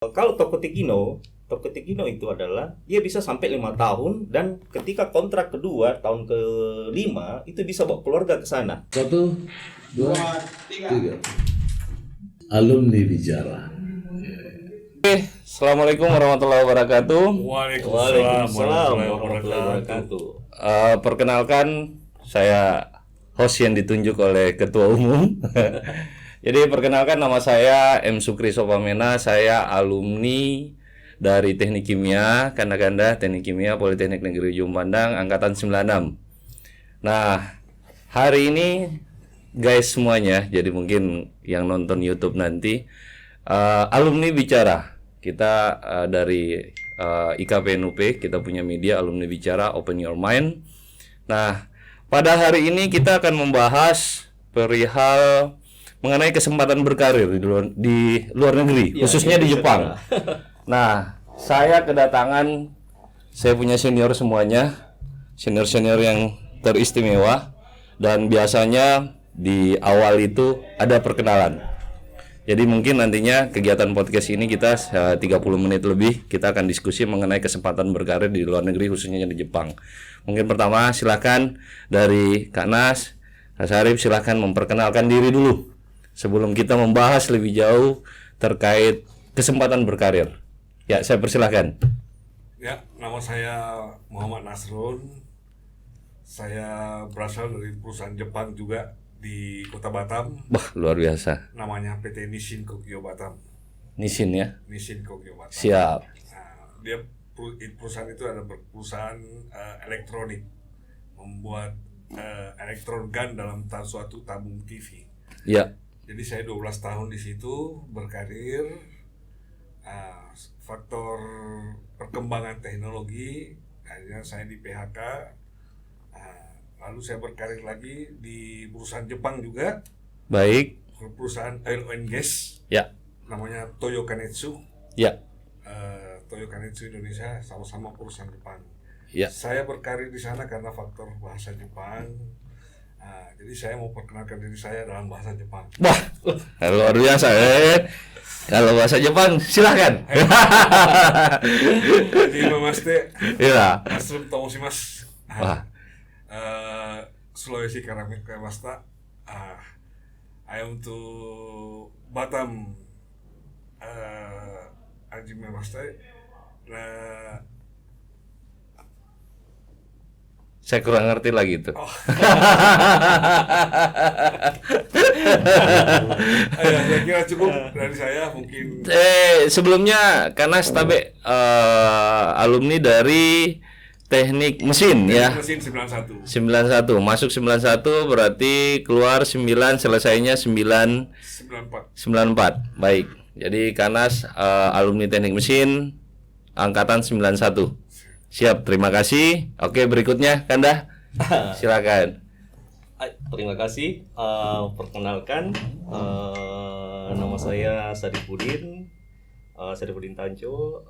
Kalau Tokotekino itu adalah dia bisa sampai 5 tahun, dan ketika kontrak kedua tahun ke-5 itu bisa bawa keluarga ke sana. 1, 2, 3. Alumni bicara. Assalamualaikum warahmatullahi wabarakatuh. Waalaikumsalam warahmatullahi wabarakatuh. Perkenalkan, saya host yang ditunjuk oleh Ketua Umum. Jadi perkenalkan, nama saya M. Sukri Sopamena. Saya alumni dari Teknik Kimia, Kanda-Kanda Teknik Kimia Politeknik Negeri Ujung Pandang, angkatan 96. Nah, hari ini guys semuanya, jadi mungkin yang nonton YouTube nanti, alumni bicara. Kita dari IKPNUP, kita punya media Alumni Bicara, Open Your Mind. Nah, pada hari ini kita akan membahas perihal mengenai kesempatan berkarir di luar negeri, khususnya di Jepang. Nah, saya kedatangan, saya punya senior semuanya, senior-senior yang teristimewa, dan biasanya di awal itu ada perkenalan. Jadi mungkin nantinya kegiatan podcast ini kita 30 menit lebih, kita akan diskusi mengenai kesempatan berkarir di luar negeri, khususnya di Jepang. Mungkin pertama silakan dari Kak Nas, Kak Sarip, silakan memperkenalkan diri dulu sebelum kita membahas lebih jauh terkait kesempatan berkarir. Ya, saya persilahkan. Ya, nama saya Muhammad Nasrun. Saya berasal dari perusahaan Jepang juga di Kota Batam. Wah, luar biasa. Namanya PT Nissin Kogyo Batam. Nissin ya? Nissin Kogyo Batam. Siap. Nah, dia perusahaan itu ada perusahaan elektronik, membuat elektron gun dalam suatu tabung TV. Ya. Jadi saya 12 tahun di situ berkarir. Faktor perkembangan teknologi, akhirnya saya di PHK. Lalu saya berkarir lagi di perusahaan Jepang juga. Baik. Perusahaan oil and gas. Ya. Namanya Toyo Kanetsu. Ya. Toyo Kanetsu Indonesia, sama-sama perusahaan Jepang. Ya. Saya berkarir di sana karena faktor bahasa Jepang. Jadi saya mau perkenalkan diri saya dalam bahasa Jepang. Wah, luar biasa. Kalau bahasa Jepang silahkan. Jadi namaste. Iya. Nasrum tomoshimasu. Wah. Sulawesi Karamasta. I am to Batam. Hajimemashite. Saya kurang ngerti lagi itu. Saya kira cukup dari saya mungkin. Sebelumnya karena Stabe alumni dari Teknik Mesin ya. Mesin 91. 91, masuk 91 berarti keluar 9, selesainya 94. Baik. Jadi Kanas alumni Teknik Mesin angkatan 91. Siap, terima kasih. Oke, berikutnya Kanda. Silakan. Terima kasih. Perkenalkan, nama saya Sarifudin Tanco.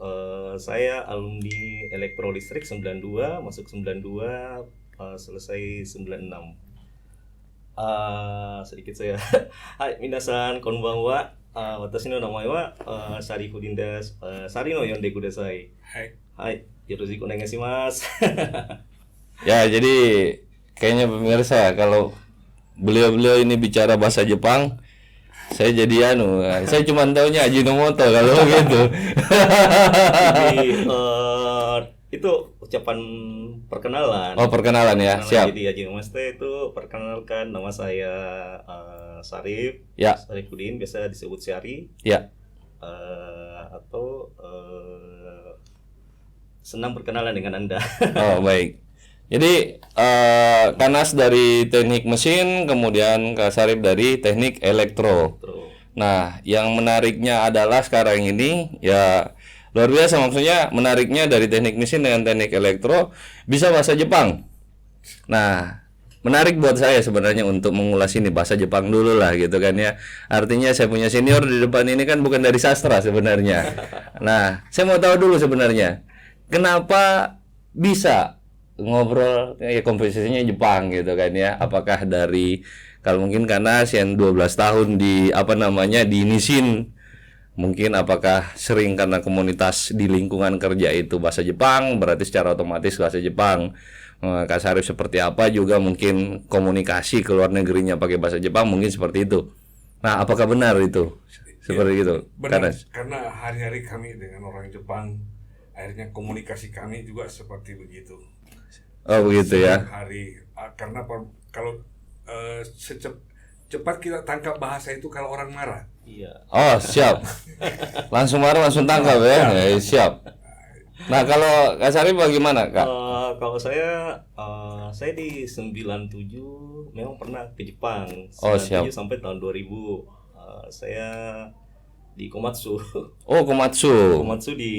Saya alumni Elektrolistrik 92, masuk 92, selesai 96. Sedikit saya. Hai, minasan konbanwa. Watashi no namae wa Sarifudin desu. Sari no yonde kudasai. Hai, yoroshiku onegaishimasu. Ya, jadi kayaknya pemirsa kalau beliau-beliau ini bicara bahasa Jepang, saya jadi saya cuma taunya Ajinomoto kalau gitu. Jadi itu ucapan perkenalan. Oh, perkenalan ya, siap. Jadi Ajinomoto itu perkenalkan, nama saya Sarif. Ya. Sarifudin, biasa disebut Syari. Ya. Atau senang berkenalan dengan Anda. Oh, baik. Jadi Kanas dari Teknik Mesin, kemudian Kak Sarip dari Teknik Elektro. Nah, yang menariknya adalah sekarang ini ya luar biasa, maksudnya menariknya dari Teknik Mesin dengan Teknik Elektro bisa bahasa Jepang. Nah, menarik buat saya sebenarnya untuk mengulas ini bahasa Jepang dulu lah gitu kan ya. Artinya saya punya senior di depan ini kan bukan dari sastra sebenarnya. Nah, saya mau tahu dulu sebenarnya kenapa bisa ngobrol ya komposisinya Jepang gitu kan ya. Apakah dari kalau mungkin karena yang 12 tahun di di Nissin Mungkin apakah sering karena komunitas di lingkungan kerja itu bahasa Jepang, berarti secara otomatis bahasa Jepang. Kak Sarif seperti apa juga mungkin komunikasi ke luar negerinya pakai bahasa Jepang, mungkin seperti itu. Nah, apakah benar itu? Seperti itu? Benar, karena hari-hari kami dengan orang Jepang, akhirnya komunikasi kami juga seperti begitu. Oh begitu ya. Hari, karena kalau cepat kita tangkap bahasa itu kalau orang marah. Iya. Oh siap. Langsung marah langsung tangkap ya. Siap. Nah kalau Kak Sarif bagaimana Kak? Kalau saya di 97 memang pernah ke Jepang. Oh, siap. Sampai tahun 2000 saya di Komatsu. Oh Komatsu. Komatsu di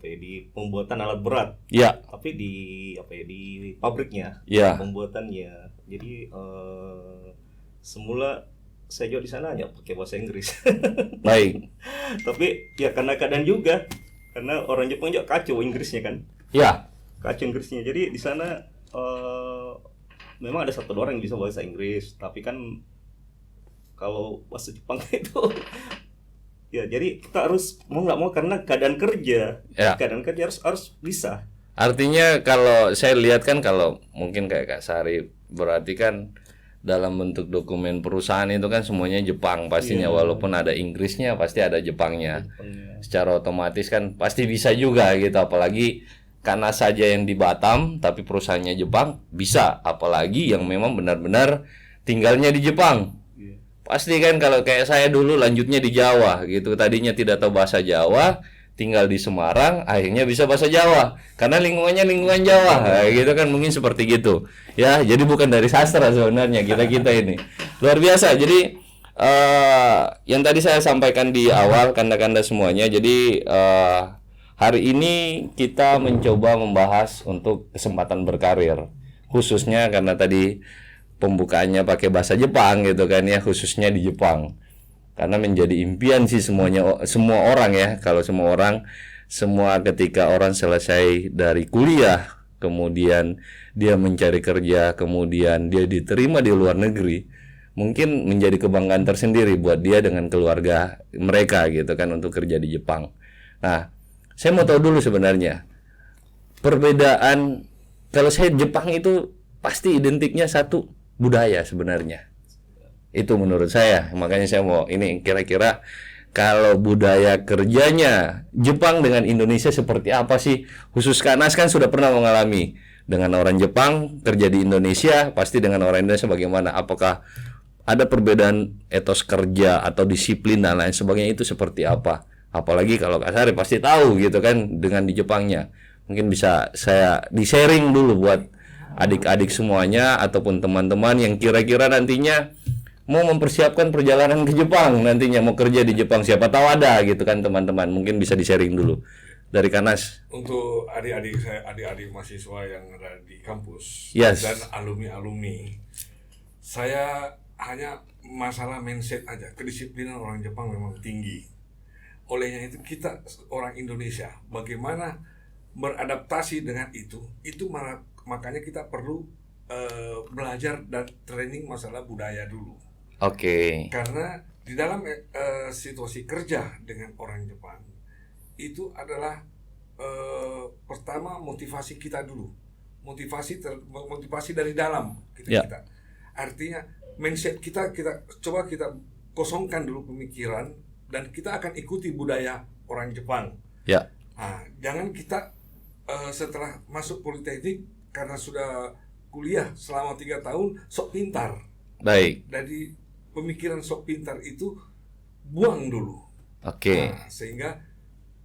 di pembuatan alat berat. Ya. Tapi di di pabriknya. Ya. Pembuatannya. Jadi semula saya juga di sana hanya pakai bahasa Inggris. Baik. Tapi ya karena keadaan juga, karena orang Jepang juga kacau Inggrisnya kan. Ya. Kacau Inggrisnya. Jadi di sana memang ada satu orang yang bisa bahasa Inggris, tapi kan kalau bahasa Jepang itu ya jadi kita harus mau nggak mau karena keadaan kerja. Ya. Keadaan kerja harus bisa. Artinya kalau saya lihat kan kalau mungkin kayak Kak Sarif berarti kan dalam bentuk dokumen perusahaan itu kan semuanya Jepang pastinya, walaupun ada Inggrisnya pasti ada Jepangnya. Secara otomatis kan pasti bisa juga gitu, apalagi karena saja yang di Batam tapi perusahaannya Jepang bisa, apalagi yang memang benar-benar tinggalnya di Jepang. Pasti kan kalau kayak saya dulu lanjutnya di Jawa gitu, tadinya tidak tahu bahasa Jawa, tinggal di Semarang, akhirnya bisa bahasa Jawa karena lingkungannya lingkungan Jawa, gitu kan, mungkin seperti gitu ya. Jadi bukan dari sastra sebenarnya kita ini luar biasa. Jadi yang tadi saya sampaikan di awal kanda-kanda semuanya. Jadi hari ini kita mencoba membahas untuk kesempatan berkarir, khususnya karena tadi pembukaannya pakai bahasa Jepang gitu kan ya, khususnya di Jepang. Karena menjadi impian sih semua orang ya. Kalau semua ketika orang selesai dari kuliah, kemudian dia mencari kerja, kemudian dia diterima di luar negeri, mungkin menjadi kebanggaan tersendiri buat dia dengan keluarga mereka gitu kan untuk kerja di Jepang. Nah, saya mau tahu dulu sebenarnya perbedaan. Kalau saya Jepang itu pasti identiknya satu, budaya sebenarnya. Itu menurut saya, makanya saya mau ini kira-kira kalau budaya kerjanya Jepang dengan Indonesia seperti apa sih? Khusus Kak Nas kan sudah pernah mengalami dengan orang Jepang kerja di Indonesia, pasti dengan orang Indonesia bagaimana? Apakah ada perbedaan etos kerja atau disiplin dan lain sebagainya, itu seperti apa? Apalagi kalau Kak Sari pasti tahu gitu kan dengan di Jepangnya. Mungkin bisa saya di-sharing dulu buat adik-adik semuanya ataupun teman-teman yang kira-kira nantinya mau mempersiapkan perjalanan ke Jepang, nantinya mau kerja di Jepang, siapa tahu ada gitu kan teman-teman, mungkin bisa di-sharing dulu dari Kanas. Untuk adik-adik saya, adik-adik mahasiswa yang ada di kampus, yes, dan alumni-alumni, saya hanya masalah mindset aja. Kedisiplinan orang Jepang memang tinggi. Olehnya itu kita orang Indonesia bagaimana beradaptasi dengan itu makanya kita perlu belajar dan training masalah budaya dulu. Oke. Karena di dalam situasi kerja dengan orang Jepang itu adalah pertama motivasi kita dulu, motivasi dari dalam kita. Artinya mindset kita coba kita kosongkan dulu pemikiran dan kita akan ikuti budaya orang Jepang. Ya. Nah, jangan kita setelah masuk politeknik karena sudah kuliah selama 3 tahun sok pintar. Baik. Dari pemikiran sok pintar itu buang dulu. Oke. Nah, sehingga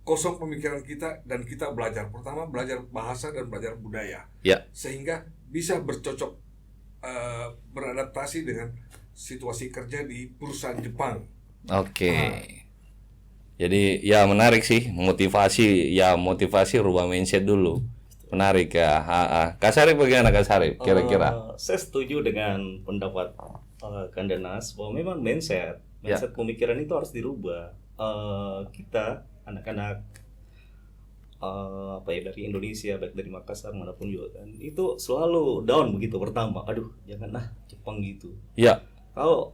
kosong pemikiran kita dan kita belajar. Pertama belajar bahasa dan belajar budaya. Ya. Sehingga bisa bercocok beradaptasi dengan situasi kerja di perusahaan Jepang. Oke. Jadi ya menarik sih, motivasi rubah mindset dulu. Menarik ya. Kak Sarif bagaimana Kak Sarif kira-kira? Saya setuju dengan pendapat Kandanas bahwa memang mindset pemikiran itu harus dirubah. Kita anak-anak dari Indonesia, baik dari Makassar manapun juga kan, itu selalu down begitu pertama. Aduh, janganlah Jepang gitu. Ya. Kalau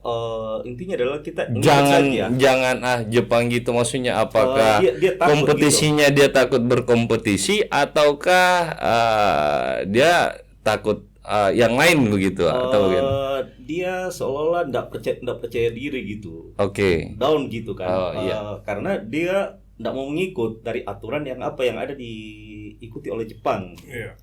intinya adalah kita ngikut Jangan saja. jangan Jepang gitu, maksudnya apakah Dia takut kompetisinya dia takut berkompetisi ataukah dia takut yang lain begitu atau bagaimana? Dia seolah-olah nggak percaya diri gitu, Oke. down gitu kan. Oh, iya. Karena dia nggak mau mengikut dari aturan yang ada diikuti oleh Jepang. Iya.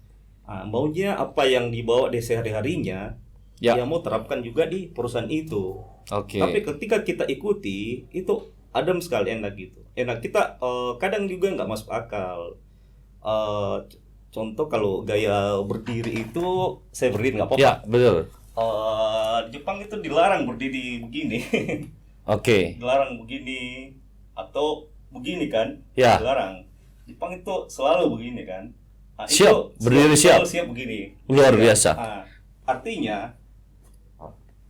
Maunya apa yang dibawa di sehari-harinya, Ya. dia mau terapkan juga di perusahaan itu. Oke. Tapi ketika kita ikuti itu adem sekali, enak gitu. Enak kita kadang juga nggak masuk akal. Contoh kalau gaya berdiri itu saya berdiri nggak apa-apa. Ya, betul. Di Jepang itu dilarang berdiri begini, Oke. dilarang begini atau begini kan, Ya. dilarang. Jepang itu selalu begini kan. Siap, berdiri siap. selalu siap begini. Luar Ya. biasa. Artinya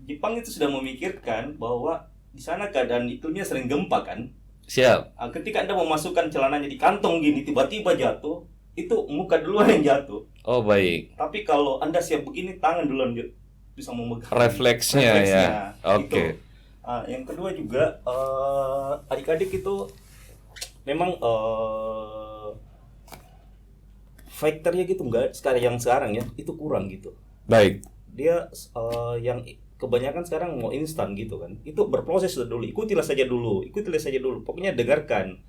Jepang itu sudah memikirkan bahwa di sana keadaan iklimnya sering gempa kan. Siap. Ketika Anda memasukkan celananya di kantong gini tiba-tiba jatuh, itu muka duluan yang jatuh. Oh, baik. Tapi kalau Anda siap begini, tangan duluan bisa memegang. Refleksnya ya. Itu. Oke. Yang kedua juga adik-adik itu memang fighternya gitu enggak yang sekarang ya, itu kurang gitu. Baik. Dia yang kebanyakan sekarang mau instan gitu kan. Itu berproses dulu, ikutilah saja dulu. Pokoknya dengarkan.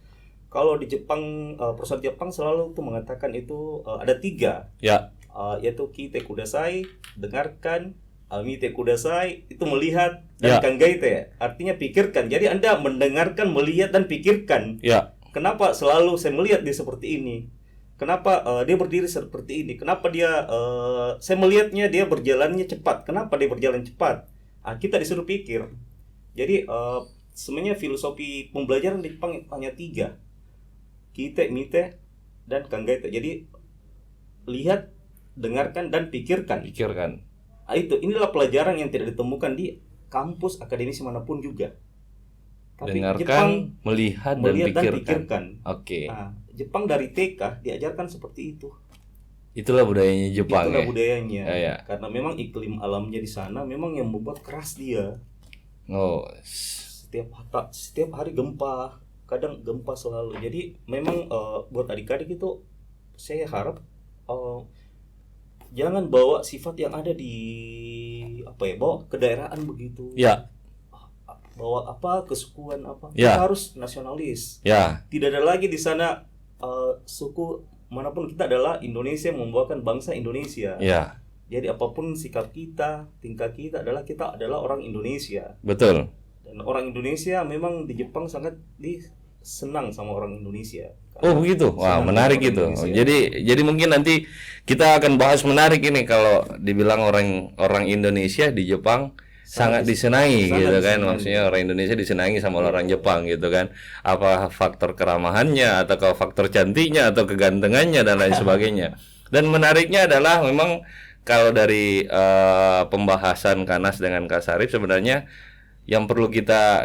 Kalau di Jepang, perusahaan Jepang selalu tuh mengatakan itu ada 3, Ya. yaitu kite kudasai, dengarkan, mite kudasai, itu melihat, dan Ya. kangaite, artinya pikirkan. Jadi Anda mendengarkan, melihat, dan pikirkan. Ya. Kenapa selalu saya melihat dia seperti ini? Kenapa dia berdiri seperti ini? Kenapa saya melihatnya dia berjalannya cepat? Kenapa dia berjalan cepat? Kita disuruh pikir. Jadi sebenarnya filosofi pembelajaran di Jepang hanya 3, kite, mite, dan kangaite. Jadi lihat, dengarkan, dan pikirkan. Pikirkan. Inilah pelajaran yang tidak ditemukan di kampus akademisi manapun juga. Tapi Dengarkan, Jepang melihat, melihat dan dan pikirkan. pikirkan. Oke. Jepang dari TK diajarkan seperti itu. Itulah budayanya Jepang Itulah ya. budayanya. Ya. Karena memang iklim alamnya di sana memang yang membuat keras dia. Oh. Setiap hari gempa, kadang gempa selalu. Jadi memang buat adik-adik itu saya harap jangan bawa sifat yang ada di bawa kedaerahan begitu. Ya. Bawa kesukuan Ya. Kita harus nasionalis. Ya. Tidak ada lagi di sana suku manapun, kita adalah Indonesia, membawakan bangsa Indonesia. Ya. Jadi apapun sikap kita, tingkah kita adalah orang Indonesia. Betul. Dan orang Indonesia memang di Jepang sangat senang sama orang Indonesia. Oh begitu, wah Senang menarik sama itu. orang Indonesia. Jadi mungkin nanti kita akan bahas menarik ini kalau dibilang orang Indonesia di Jepang sangat disenangi sangat gitu kan. disenangi. Maksudnya orang Indonesia disenangi sama orang Jepang gitu kan. Apa faktor keramahannya atau faktor cantiknya atau kegantengannya dan lain sebagainya. Dan menariknya adalah memang kalau dari pembahasan Kanas dengan Kak Sarif sebenarnya yang perlu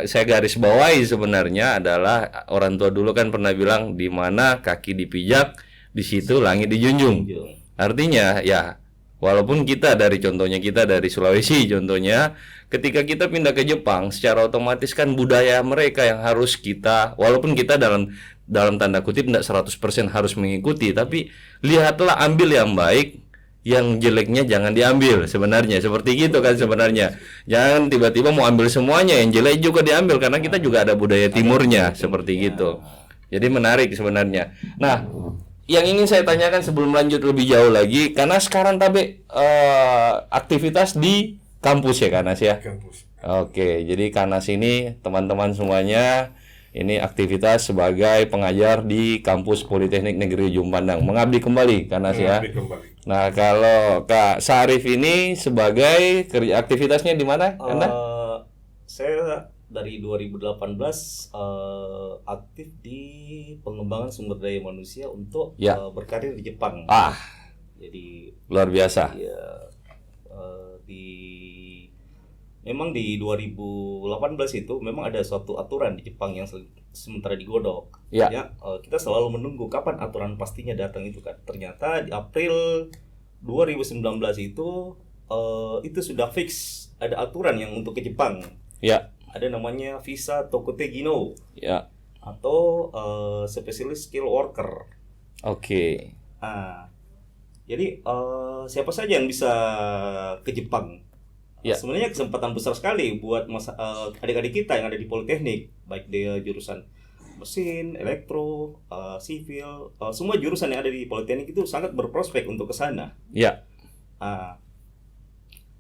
saya garis bawahi sebenarnya adalah orang tua dulu kan pernah bilang di mana kaki dipijak di situ langit dijunjung. Artinya ya walaupun contohnya kita dari Sulawesi contohnya, ketika kita pindah ke Jepang secara otomatis kan budaya mereka yang harus kita, walaupun kita dalam tanda kutip tidak 100% harus mengikuti, tapi lihatlah, ambil yang baik, yang jeleknya jangan diambil sebenarnya, seperti gitu kan sebenarnya. Jangan tiba-tiba mau ambil semuanya, yang jelek juga diambil karena kita juga ada budaya timurnya seperti gitu. Jadi menarik sebenarnya. Nah, yang ingin saya tanyakan sebelum lanjut lebih jauh lagi, karena sekarang aktivitas di kampus ya Kanas ya. Kampus. Oke, jadi Kanas ini teman-teman semuanya ini aktivitas sebagai pengajar di kampus Politeknik Negeri Ujung Pandang. Mengabdi kembali Kanas ya. Mengabdi kembali. Nah, kalau Kak Sarif ini sebagai aktivitasnya di mana? Saya dari 2018 aktif di pengembangan sumber daya manusia untuk berkarir di Jepang. Jadi luar biasa. Ya, memang di 2018 itu memang ada suatu aturan di Jepang yang sementara digodok. Ya. Kita selalu menunggu kapan aturan pastinya datang itu kan. Ternyata di April 2019 itu itu sudah fix ada aturan yang untuk ke Jepang. Ya. Ada namanya visa Tokutegino Ya. atau specialist skill worker. Oke. Jadi siapa saja yang bisa ke Jepang? Ya. Sebenarnya kesempatan besar sekali buat adik-adik kita yang ada di Politeknik, baik dia jurusan mesin, elektro, sipil, semua jurusan yang ada di Politeknik itu sangat berprospek untuk ke sana. Ya.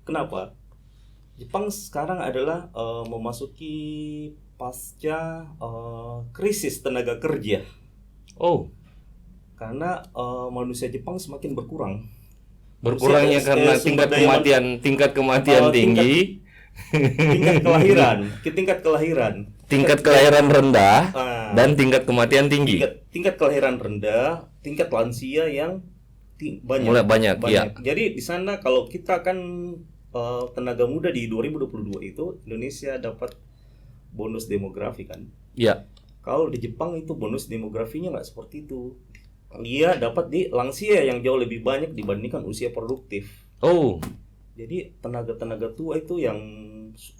Kenapa? Jepang sekarang adalah memasuki pasca krisis tenaga kerja. Oh, Karena manusia Jepang semakin berkurang. berkurangnya Manusia- karena sumber daya tingkat kematian tinggi, tingkat kelahiran tingkat kelahiran rendah, Ah. dan tingkat kematian tinggi. tingkat kelahiran rendah, tingkat lansia yang banyak. Mulai banyak, ya. Jadi di sana kalau kita kan tenaga muda di 2022 itu Indonesia dapat bonus demografi kan. Ya. Kalau di Jepang itu bonus demografinya nggak seperti itu. Dia dapat di lansia yang jauh lebih banyak dibandingkan usia produktif. Oh, Jadi tenaga-tenaga tua itu yang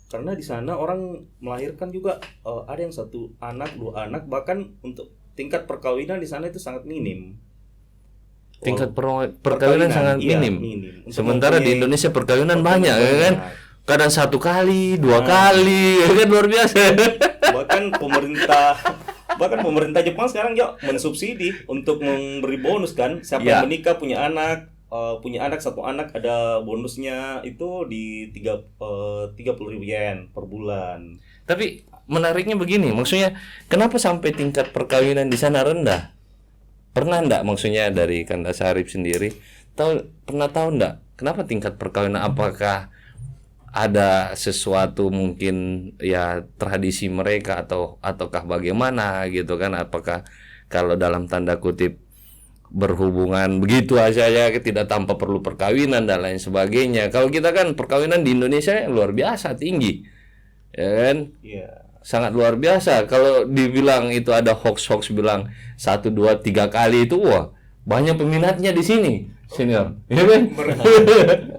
karena di sana orang melahirkan juga ada yang 1 anak, 2 anak, bahkan untuk tingkat perkawinan di sana itu sangat minim. tingkat perkawinan sangat iya, minim. Untuk Sementara di mempunyai- Indonesia perkawinan banyak, ya kan? Kadang 1 kali, 2 Ah. kali, ya kan, luar biasa. bahkan pemerintah Jepang sekarang ya mensubsidi untuk memberi bonus kan. Siapa Ya. yang menikah punya anak 1 anak ada bonusnya itu di 30.000 yen per bulan. Tapi menariknya begini, maksudnya kenapa sampai tingkat perkawinan di sana rendah? Pernah enggak, maksudnya dari Kanda Sarip sendiri, pernah tahu enggak kenapa tingkat perkawinan? Apakah ada sesuatu mungkin ya tradisi mereka ataukah bagaimana gitu kan? Apakah kalau dalam tanda kutip berhubungan begitu aja ya, tidak tanpa perlu perkawinan dan lain sebagainya. Kalau kita kan perkawinan di Indonesia luar biasa tinggi, ya kan? Iya. Sangat luar biasa. Kalau dibilang itu ada hoax bilang 1, 2, 3 kali itu, wah banyak peminatnya di sini, senior. Ya kan?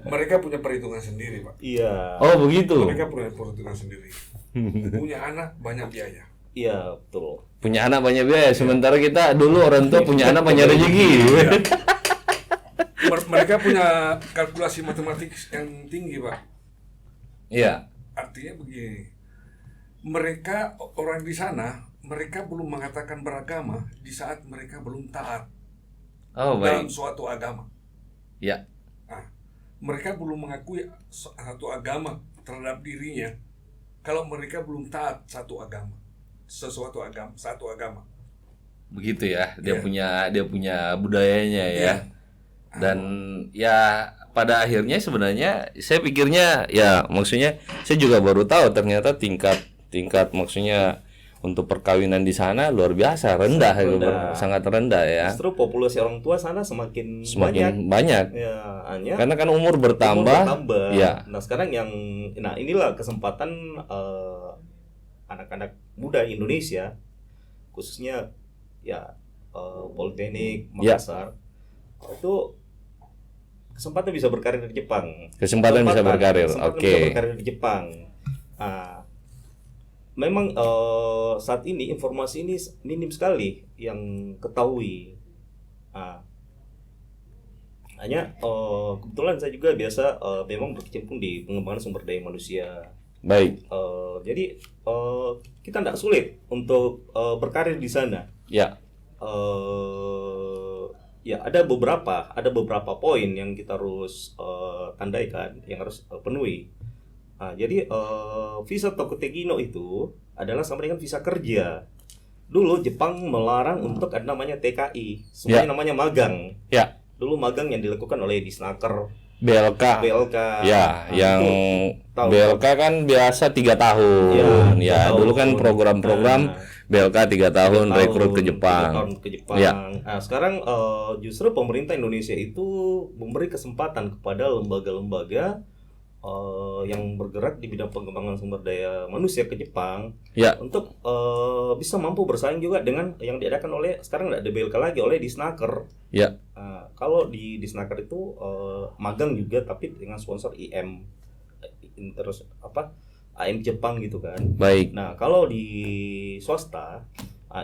Mereka punya perhitungan sendiri, Pak. Iya. Oh begitu. Mereka punya perhitungan sendiri. Punya anak banyak biaya. Iya, betul. Punya anak banyak biaya. Sementara kita dulu orang tua punya anak banyak rezeki. Mereka punya kalkulasi matematik yang tinggi, Pak. Iya. Artinya begini. Mereka orang di sana, mereka belum mengatakan beragama di saat mereka belum taat Oh dalam baik. suatu agama. Ya. Nah, mereka belum mengakui satu agama terhadap dirinya kalau mereka belum taat satu agama. Satu agama. Begitu ya. Dia Iya. punya budayanya ya. Iya. Dan ya pada akhirnya sebenarnya saya pikirnya ya, maksudnya saya juga baru tahu ternyata tingkat maksudnya untuk perkawinan di sana luar biasa rendah, sangat rendah ya. Justru populasi orang tua sana semakin banyak. Semakin banyak. Ya, hanya Karena kan umur bertambah. Ya. Nah, sekarang inilah kesempatan anak-anak muda Indonesia, khususnya ya Politeknik Ya. Makassar, itu kesempatan bisa berkarir di Jepang. Kesempatan bisa berkarir. Kesempatan Oke. bisa berkarir di Jepang. Memang saat ini informasi ini minim sekali yang ketahui. Hanya kebetulan saya juga biasa memang berkecimpung di pengembangan sumber daya manusia. Baik. Jadi kita tidak sulit untuk berkarir di sana. Ya. Ya ada beberapa poin yang kita harus tandaikan, yang harus penuhi. Jadi visa Tokutegino itu adalah sama dengan visa kerja. Dulu Jepang melarang untuk ada namanya TKI, semuanya namanya magang. Ya. Dulu magang yang dilakukan oleh Disnaker, BLK. Nah, Ya, yang itu tahu. BLK kan biasa 3 tahun. Ya, 3 dulu kan tahun. program-program BLK 3 tahun rekrut ke 3 Jepang. tahun ke Jepang. Ya. Nah, sekarang justru pemerintah Indonesia itu memberi kesempatan kepada lembaga-lembaga yang bergerak di bidang pengembangan sumber daya manusia ke Jepang, Ya. untuk bisa mampu bersaing juga dengan yang diadakan oleh sekarang tidak ada BLK lagi, oleh Disnaker. Ya. kalau di Snaker itu magang juga tapi dengan sponsor IM terus AM Jepang gitu kan. Baik. Nah, kalau di swasta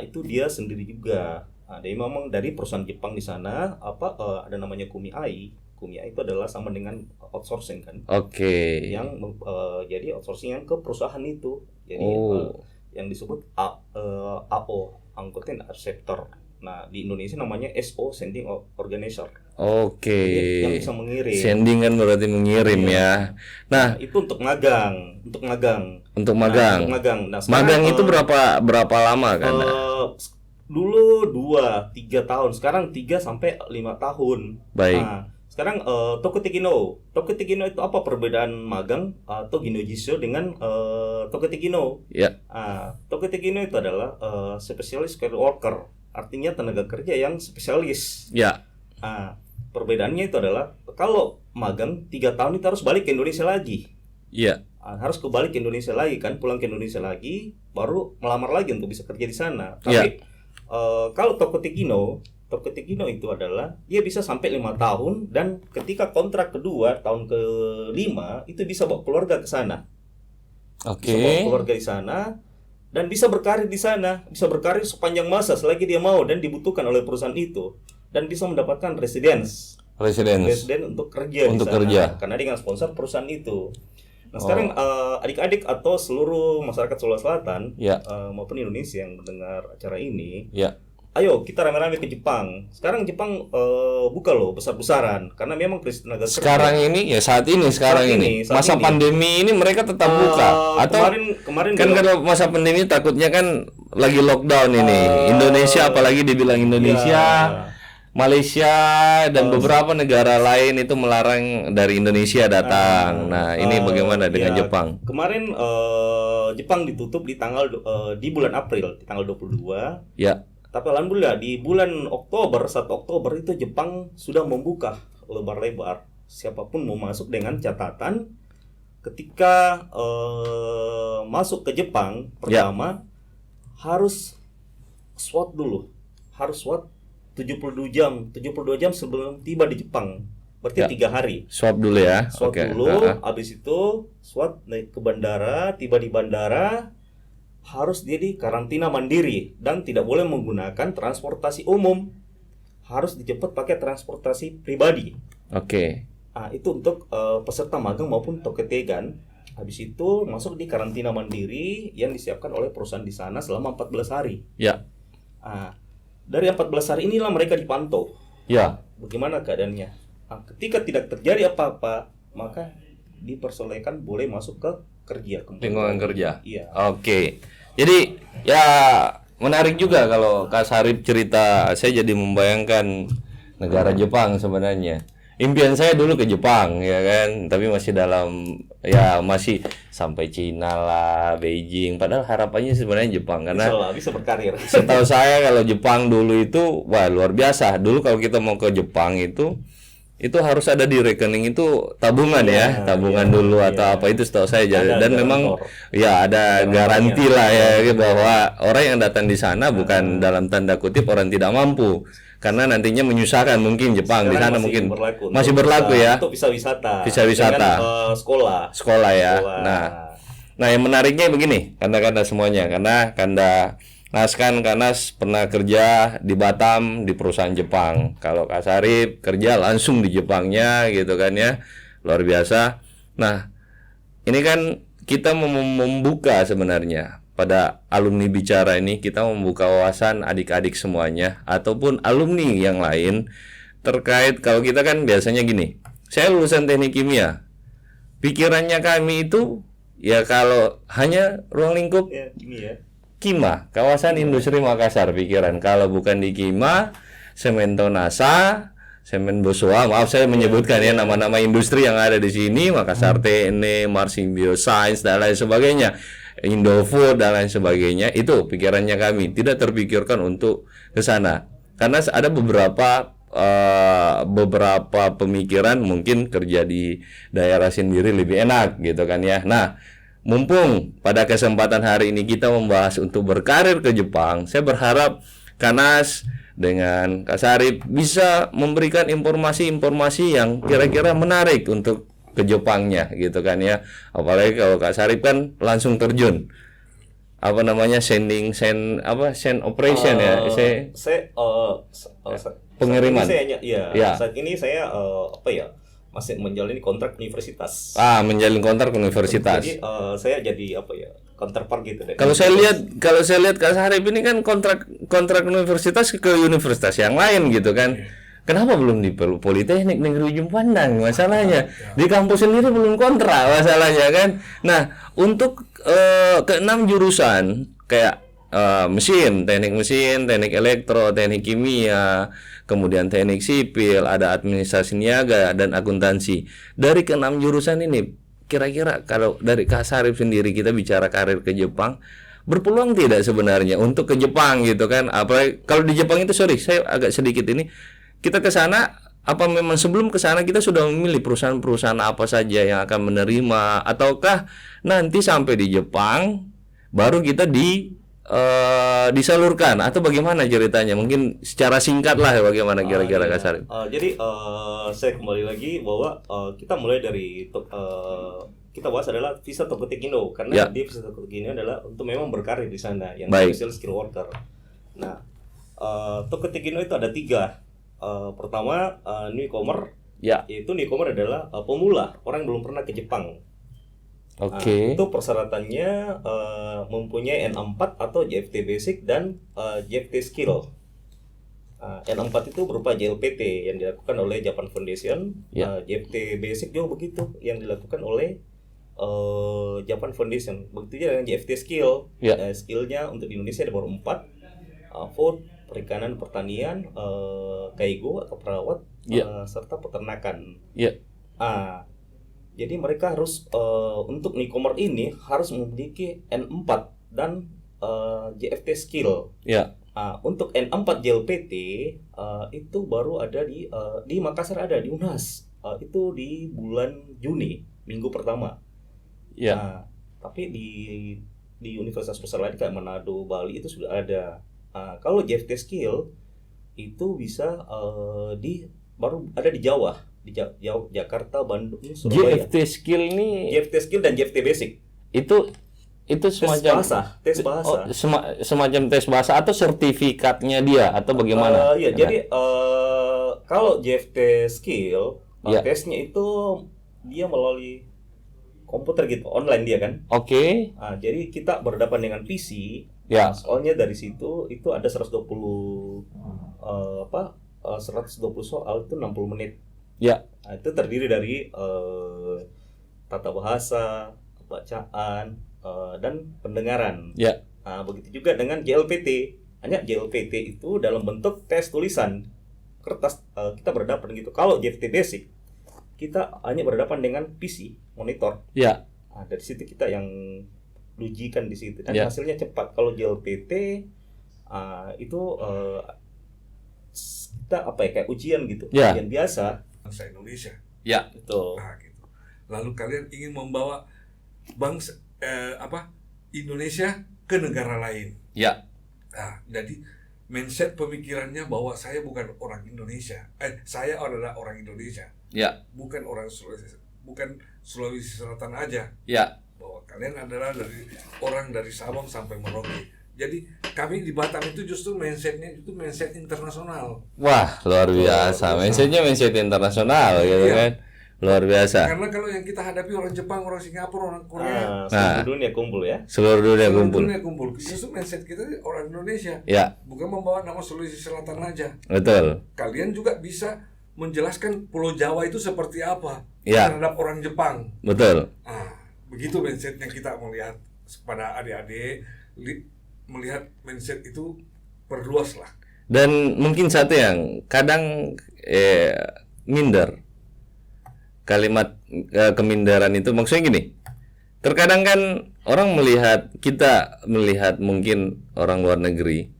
itu dia sendiri juga. Dia memang dari perusahaan Jepang di sana ada namanya Kumiai. Kumiai itu adalah sama dengan outsourcing kan. Oke. Yang jadi outsourcing yang ke perusahaan itu. Jadi yang disebut AO, Angkutan Acceptor. Nah, di Indonesia namanya SO, Sending Organizer. Oke. Yang bisa mengirim. Sending kan berarti mengirim ya. Nah, itu untuk magang, untuk magang. Untuk magang. Nah, sekarang, magang itu berapa lama kan? Dulu 2-3 tahun, sekarang 3-5 tahun. Baik. Nah, sekarang Tokutekino. Tokutekino itu apa perbedaan magang atau Ginojisho dengan Tokutekino? Ya. Tokutekino itu adalah specialist care worker, artinya tenaga kerja yang spesialis. Ya. Perbedaannya itu adalah kalau magang 3 tahun itu harus balik ke Indonesia lagi. Iya. Harus kembali ke Indonesia lagi kan, pulang ke Indonesia lagi, baru melamar lagi untuk bisa kerja di sana. Ya. Tapi kalau Tokutekino itu adalah dia bisa sampai 5 tahun dan ketika kontrak kedua tahun ke-5 itu bisa bawa keluarga ke sana. Oke. Bisa bawa keluarga di sana dan bisa berkarir di sana, bisa berkarir sepanjang masa selagi dia mau dan dibutuhkan oleh perusahaan itu dan bisa mendapatkan residen untuk kerja untuk di sana kerja. karena dengan sponsor perusahaan itu. Nah, sekarang adik-adik atau seluruh masyarakat Sulawesi Selatan maupun Indonesia yang mendengar acara ini, ayo kita rame-rame ke Jepang. Sekarang Jepang buka loh besar-besaran karena memang krisis tenaga kerja. Sekarang ini ya saat ini masa pandemi ini mereka tetap buka atau kemarin kan kalau masa pandemi takutnya kan lagi lockdown ini. Indonesia apalagi dibilang Indonesia, Malaysia dan beberapa negara lain itu melarang dari Indonesia datang. Nah, ini bagaimana dengan Jepang? Kemarin Jepang ditutup di bulan April, di tanggal 22. Ya. Tapi alhamdulillah di bulan Oktober, 1 Oktober itu Jepang sudah membuka lebar-lebar. Siapapun mau masuk dengan catatan ketika masuk ke Jepang pertama harus swab dulu. Harus swab 72 jam sebelum tiba di Jepang. Berarti 3 hari. Swab dulu ya. Swab dulu, habis itu swab naik ke bandara, tiba di bandara harus dia di karantina mandiri dan tidak boleh menggunakan transportasi umum. Harus dijemput pakai transportasi pribadi. Oke. Itu untuk peserta magang maupun toketegan. Habis itu masuk di karantina mandiri yang disiapkan oleh perusahaan di sana selama 14 hari. Ya. Dari 14 hari inilah mereka dipantau. Ya. Bagaimana keadaannya? Ketika tidak terjadi apa-apa, maka diperbolehkan boleh masuk ke kerja. Lingkungan kerja. Iya. Oke. Jadi ya menarik juga kalau Kak Sarip cerita. Saya jadi membayangkan negara Jepang sebenarnya. Impian saya dulu ke Jepang ya kan, tapi masih masih sampai Cina lah, Beijing. Padahal harapannya sebenarnya Jepang karena bisa berkarir. Setahu saya kalau Jepang dulu itu luar biasa. Dulu kalau kita mau ke Jepang itu harus ada di rekening itu tabungan tabungan dulu atau apa itu setahu saya dan memang ada garansi lah ya bahwa orang yang datang di sana bukan dalam tanda kutip orang tidak mampu karena nantinya menyusahkan mungkin Jepang di sana mungkin masih berlaku ya untuk bisa wisata dengan, sekolah ya. Nah yang menariknya begini kanda semuanya karena kanda Kanas pernah kerja di Batam di perusahaan Jepang. Kalau Kak Sarip kerja langsung di Jepangnya gitu kan ya. Luar biasa. Nah, ini kan kita membuka sebenarnya pada alumni bicara ini kita membuka wawasan adik-adik semuanya ataupun alumni yang lain terkait kalau kita kan biasanya gini. Saya lulusan teknik kimia. Pikirannya kami itu ya kalau hanya ruang lingkup Kima, kawasan industri Makassar pikiran. Kalau bukan di Kima, Semento NASA, Semen Bosoa, maaf saya menyebutkan ya nama-nama industri yang ada di sini, Makassar TNE, Marsing Bioscience dan lain sebagainya, Indofood dan lain sebagainya. Itu pikirannya kami, tidak terpikirkan untuk ke sana. Karena ada beberapa pemikiran mungkin kerja di daerah sendiri lebih enak gitu kan ya. Nah, mumpung pada kesempatan hari ini kita membahas untuk berkarir ke Jepang, saya berharap Kanas dengan Kak Sarip bisa memberikan informasi-informasi yang kira-kira menarik untuk ke Jepangnya gitu kan ya. Apalagi kalau Kak Sarip kan langsung terjun apa namanya send operation ya. Pengiriman. Saat ini saya masih menjalani kontrak universitas. Menjalin kontrak universitas. Jadi saya jadi counterpart gitu deh. Kalau saya lihat Kak Sarip ini kan kontrak universitas ke universitas yang lain gitu kan. Kenapa belum di Politeknik Negeri Ujung Pandang masalahnya? Di kampus sendiri belum kontrak masalahnya kan. Nah, untuk ke-6 jurusan kayak teknik mesin, teknik elektro, teknik kimia, kemudian teknik sipil, ada administrasi niaga dan akuntansi. Dari ke-6 jurusan ini, kira-kira kalau dari Kak Sarip sendiri kita bicara karir ke Jepang, berpeluang tidak sebenarnya untuk ke Jepang gitu kan? Apalagi kalau di Jepang itu, saya agak sedikit ini, kita ke sana apa memang sebelum ke sana kita sudah memilih perusahaan-perusahaan apa saja yang akan menerima, ataukah nanti sampai di Jepang baru kita disalurkan, atau bagaimana ceritanya? Mungkin secara singkat lah bagaimana kira-kira Kak Sarip. Jadi saya kembali lagi bahwa kita mulai dari kita bahas adalah visa Tokotek Indo, karena di visa Tokotek Indo adalah untuk memang berkarir di sana yang special skill worker. Nah, Tokotek Indo itu ada 3. Pertama newcomer, yaitu newcomer adalah pemula, orang yang belum pernah ke Jepang. Itu persyaratannya mempunyai N4 atau JFT Basic dan JFT Skill. N4 itu berupa JLPT yang dilakukan oleh Japan Foundation. JFT Basic juga begitu yang dilakukan oleh Japan Foundation. Begitu juga dengan JFT Skill. Skillnya untuk di Indonesia ada baru 4. Food, perikanan, pertanian, kaigo atau perawat, serta peternakan. Jadi mereka harus untuk newcomer ini harus memiliki N4 dan JFT Skill. Untuk N4 JLPT itu baru ada di Makassar, ada di UNAS. Itu di bulan Juni, minggu pertama. Tapi di universitas besar lain kayak Manado, Bali itu sudah ada. Kalau JFT Skill itu bisa baru ada di Jawa, Jakarta, Bandung, Surabaya. JFT Skill ini JFT Skill dan JFT Basic. Itu semacam tes bahasa. Semacam tes bahasa atau sertifikatnya dia atau bagaimana? Jadi kalau JFT Skill tesnya itu dia melalui komputer gitu, online dia kan. Jadi kita berhadapan dengan PC. Soalnya dari situ itu ada 120 soal itu 60 menit. Itu terdiri dari tata bahasa, bacaan, dan pendengaran. Begitu juga dengan JLPT. Hanya JLPT itu dalam bentuk tes tulisan kertas, kita berhadapan gitu. Kalau JFT Basic kita hanya berhadapan dengan PC monitor. Dari situ kita yang ujikan di situ dan hasilnya cepat. Kalau JLPT itu kita kayak ujian gitu, ujian biasa. Bangsa Indonesia. Betul. Gitu. Lalu kalian ingin membawa bangsa Indonesia ke negara lain. Jadi mindset pemikirannya bahwa saya bukan orang Indonesia. Saya adalah orang Indonesia. Bukan orang Sulawesi Selatan aja. Bahwa kalian adalah orang dari Sabang sampai Merauke. Jadi kami di Batam itu justru mindsetnya itu mindset internasional. Wah, luar biasa. Mindsetnya mindset internasional gitu kan. Luar biasa. Karena kalau yang kita hadapi orang Jepang, orang Singapura, orang Korea, seluruh dunia kumpul ya. Seluruh dunia kumpul. Justru mindset kita orang Indonesia. Bukan membawa nama Sulawesi Selatan aja. Betul. Kalian juga bisa menjelaskan Pulau Jawa itu seperti apa terhadap orang Jepang. Betul. Begitu mindsetnya kita melihat kepada adik-adik, melihat mindset itu perluas lah. Dan mungkin satu yang kadang minder, kalimat keminderan itu maksudnya gini, terkadang kan orang kita melihat mungkin orang luar negeri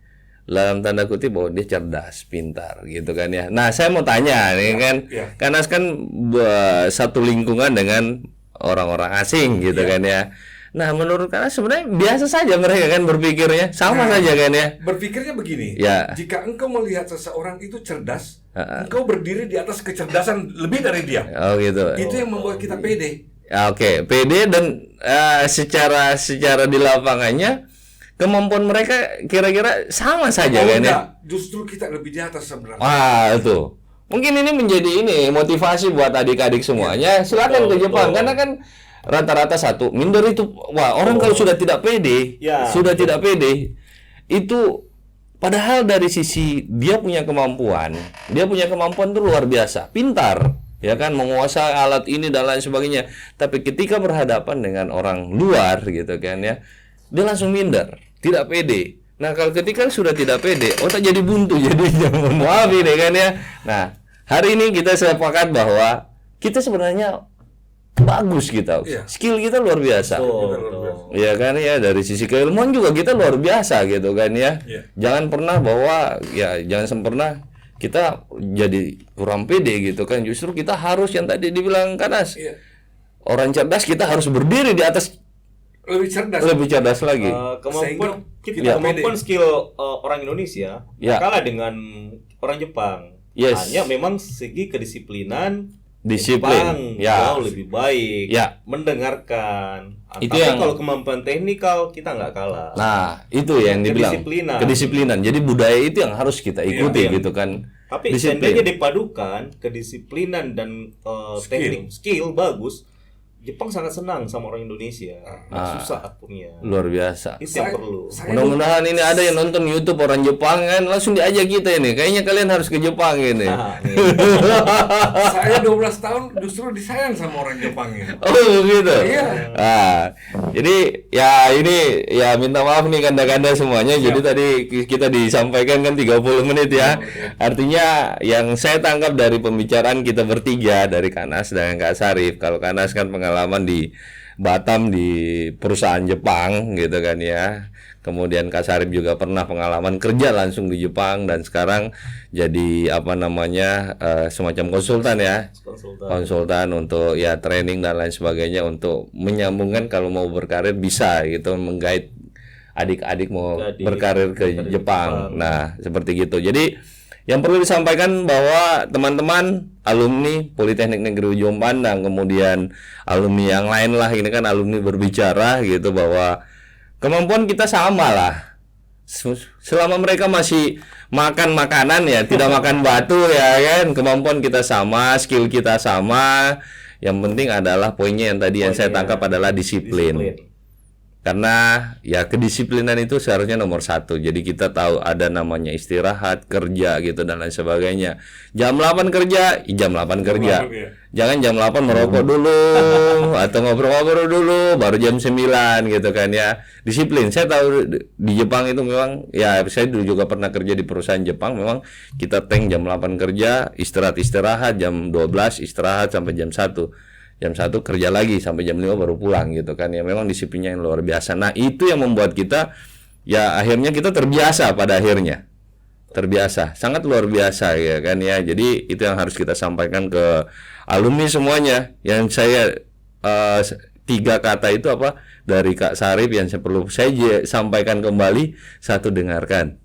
dalam tanda kutip bahwa dia cerdas, pintar gitu kan ya. Nah saya mau tanya nih kan, karena kan satu lingkungan dengan orang-orang asing gitu kan ya. Nah, menurut Kanas sebenarnya biasa saja mereka kan berpikirnya, sama saja kan ya. Berpikirnya begini, Ya. jika engkau melihat seseorang itu cerdas, engkau berdiri di atas kecerdasan lebih dari dia. Oh gitu. Itu yang membuat kita pede. Ya, oke, pede dan secara di lapangannya kemampuan mereka kira-kira sama saja Oh, kan ya. enggak, justru kita lebih di atas sebenarnya. Wah, itu. Mungkin ini menjadi motivasi buat adik-adik semuanya. Silakan ke Jepang karena kan rata-rata satu minder itu. Wah, orang kalau sudah tidak pede, Ya. tidak pede itu padahal dari sisi dia punya kemampuan tuh luar biasa, pintar, ya kan, menguasai alat ini dan lain sebagainya. Tapi ketika berhadapan dengan orang luar gitu kan ya, dia langsung minder, tidak pede. Nah, kalau ketika sudah tidak pede, otak jadi buntu jadinya. Mohon maaf ini kan ya. Nah, hari ini kita sepakat bahwa kita sebenarnya bagus kita. Iya. Skill kita luar biasa. Betul. Iya kan ya, dari sisi keilmuan juga kita luar biasa gitu kan ya. Iya. Jangan pernah jangan pernah kita jadi kurang pede gitu kan. Justru kita harus yang tadi dibilang Kanas. Iya. Orang cerdas kita harus berdiri di atas Lebih cerdas. lagi. Kemampuan Sehingga kita kemampuan skill orang Indonesia Ya. kalah dengan orang Jepang. Yes. Hanya memang segi kedisiplinan Disiplin, Jepang ya. jauh lebih baik, Ya. mendengarkan. Itu Tapi yang- kalau kemampuan teknikal kita nggak kalah. Nah, itu yang dibilang kedisiplinan. Jadi budaya itu yang harus kita ikuti Iya. gitu kan. Tapi seandainya dipadukan kedisiplinan dan teknik skill bagus, Jepang sangat senang sama orang Indonesia. Susah aturnya. Luar biasa. Itu yang perlu. Mudah-mudahan ini ada yang nonton YouTube orang Jepang kan, langsung diajak kita ini. Kayaknya kalian harus ke Jepang ini. Nah, nih. Saya 12 tahun justru disayang sama orang Jepang ya. Oh gitu. Iya. Nah, jadi ya ini ya minta maaf nih kanda-kanda semuanya. Jadi tadi kita disampaikan kan 30 menit ya. Artinya yang saya tangkap dari pembicaraan kita bertiga, dari Kanas dan Kak Sarif. Kalau Kanas kan pengalaman di Batam di perusahaan Jepang gitu kan ya. Kemudian Kak Sarif juga pernah pengalaman kerja langsung di Jepang dan sekarang jadi semacam konsultan ya. Konsultan untuk ya training dan lain sebagainya untuk menyambungkan kalau mau berkarir bisa gitu, menggait adik-adik mau berkarir ke Jepang. Nah, seperti gitu. Jadi yang perlu disampaikan bahwa teman-teman alumni Politeknik Negeri Ujung Pandang, kemudian alumni yang lain lah, ini kan alumni berbicara gitu bahwa kemampuan kita sama lah. Selama mereka masih makan makanan ya, tidak makan batu ya kan, kemampuan kita sama, skill kita sama. Yang penting adalah poinnya yang tadi yang saya tangkap adalah disiplin. Karena ya kedisiplinan itu seharusnya nomor 1. Jadi kita tahu ada namanya istirahat, kerja gitu dan lain sebagainya. Jam 8 kerja, jam 8 kerja. Jangan jam 8 merokok dulu atau ngobrol-ngobrol dulu baru jam 9 gitu kan ya. Disiplin. Saya tahu di Jepang itu memang ya, saya dulu juga pernah kerja di perusahaan Jepang, memang kita jam 8 kerja, istirahat jam 12, istirahat sampai jam 1. Jam 1 kerja lagi sampai jam 5 baru pulang gitu kan ya. Memang disiplinnya yang luar biasa. Nah, itu yang membuat kita ya akhirnya kita terbiasa pada akhirnya. Terbiasa, sangat luar biasa ya kan ya. Jadi itu yang harus kita sampaikan ke alumni semuanya. Yang saya 3 kata itu apa dari Kak Sarif yang perlu saya sampaikan kembali. 1, dengarkan.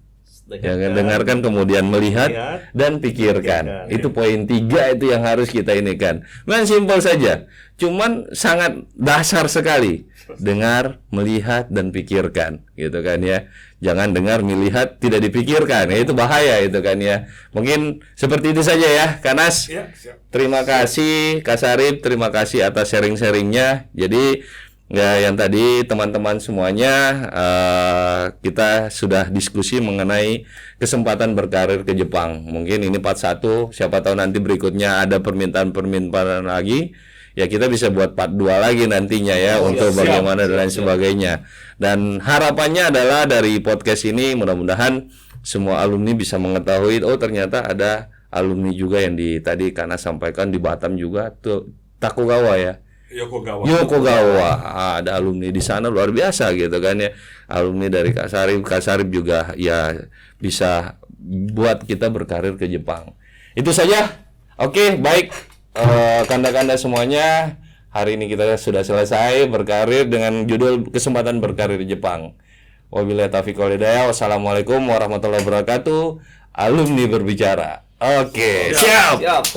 Dengarkan, kemudian melihat dan pikirkan. Itu poin 3 itu yang harus kita ini kan. Memang simpel saja, cuman sangat dasar sekali. Dengar, melihat dan pikirkan gitu kan ya. Jangan dengar, melihat, tidak dipikirkan. Ya, itu bahaya itu kan ya. Mungkin seperti itu saja ya, Kanas. Ya, siap. Terima kasih Kak Sarif, terima kasih atas sharing-sharingnya. Jadi ya, yang tadi teman-teman semuanya kita sudah diskusi mengenai kesempatan berkarir ke Jepang. Mungkin ini part 1, siapa tahu nanti berikutnya ada permintaan-permintaan lagi. Ya kita bisa buat part 2 lagi nantinya ya, untuk bagaimana dan lain sebagainya. Dan harapannya adalah dari podcast ini mudah-mudahan semua alumni bisa mengetahui, oh ternyata ada alumni juga yang tadi Kana sampaikan di Batam juga tuh, Takugawa ya. Yokogawa. Ada alumni di sana luar biasa gitu kan ya. Alumni dari Kak Sarif juga ya bisa buat kita berkarir ke Jepang. Itu saja. Oke, baik kanda-kanda semuanya. hari ini kita sudah selesai berkarir dengan judul Kesempatan Berkarir di Jepang. Wabillahi taufiq wal hidayah. Wassalamualaikum warahmatullahi wabarakatuh. Alumni berbicara. Oke, siap.